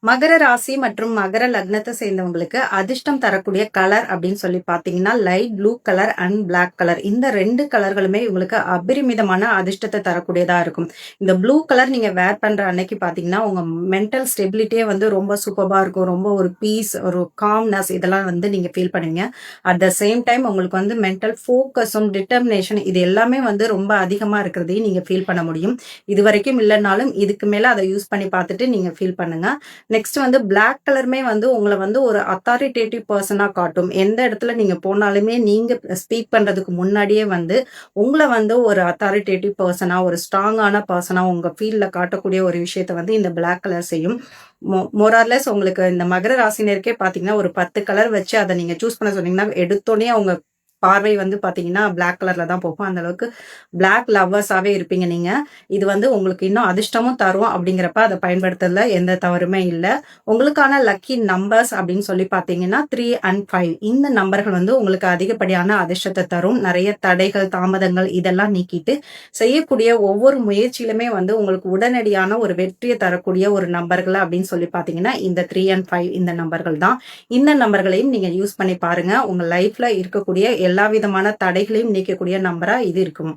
மகர ராசி மற்றும் மகர லக்னத்தை சேர்ந்தவங்களுக்கு அதிர்ஷ்டம் தரக்கூடிய கலர் அப்படின்னு சொல்லி பார்த்தீங்கன்னா light blue colour and black colour. இந்த 2 கலர்களுமே உங்களுக்கு அபரிமிதமான அதிர்ஷ்டத்தை தரக்கூடியதா இருக்கும். இந்த ப்ளூ கலர் நீங்க வேர் பண்ற அன்னைக்கு பார்த்தீங்கன்னா உங்க மென்டல் ஸ்டெபிலிட்டியே ரொம்ப சூப்பரா இருக்கும். ரொம்ப ஒரு பீஸ், ஒரு காம்னஸ் இதெல்லாம் நீங்க ஃபீல் பண்ணுவீங்க. அட் த சேம் டைம் உங்களுக்கு மென்டல் ஃபோக்கஸும் டிட்டர்மினேஷன் இது எல்லாமே ரொம்ப அதிகமா இருக்கிறதையும் நீங்க ஃபீல் பண்ண முடியும். இது வரைக்கும் இல்லைனாலும் இதுக்கு மேல அதை யூஸ் பண்ணி பார்த்துட்டு நீங்க ஃபீல் பண்ணுங்க. நெக்ஸ்ட் பிளாக் கலருமே உங்களை ஒரு அத்தாரிட்டேட்டிவ் பர்சனா காட்டும். எந்த இடத்துல நீங்க போனாலுமே நீங்க ஸ்பீக் பண்றதுக்கு முன்னாடியே உங்களை ஒரு அத்தாரிட்டேட்டிவ் பர்சனா, ஒரு ஸ்ட்ராங்கான பர்சனா உங்க ஃபீல்ட்ல காட்டக்கூடிய ஒரு விஷயத்த இந்த பிளாக் கலர் செய்யும். மோரார்லெஸ் உங்களுக்கு இந்த மகர ராசினருக்கே பாத்தீங்கன்னா ஒரு 10 கலர் வச்சு அதை நீங்க சூஸ் பண்ண சொன்னீங்கன்னா எடுத்தோடனே அவங்க பார்வை பாத்தீங்கன்னா பிளாக் கலர்ல தான் போகும். அந்த அளவுக்கு பிளாக் லவ்வர்ஸாவே இருப்பீங்க நீங்க. இது உங்களுக்கு இன்னும் அதிர்ஷ்டமும் தரும். அப்படிங்கிறப்ப அதை பயன்படுத்துறதுல எந்த தவறுமே இல்லை. உங்களுக்கான லக்கி நம்பர்ஸ் அப்படின்னு சொல்லி பாத்தீங்கன்னா 3 and 5 இந்த நம்பர்கள் உங்களுக்கு அதிகப்படியான அதிர்ஷ்டத்தை தரும். நிறைய தடைகள், தாமதங்கள் இதெல்லாம் நீக்கிட்டு செய்யக்கூடிய ஒவ்வொரு முயற்சியிலுமே உங்களுக்கு உடனடியான ஒரு வெற்றியை தரக்கூடிய ஒரு நம்பர்கள் அப்படின்னு சொல்லி பாத்தீங்கன்னா இந்த 3 and 5 இந்த நம்பர்கள் தான். இந்த நம்பர்களையும் நீங்க யூஸ் பண்ணி பாருங்க. உங்க லைஃப்ல இருக்கக்கூடிய எல்லா விதமான தடைகளையும் நீக்கக்கூடிய நம்பரா இது இருக்கும்.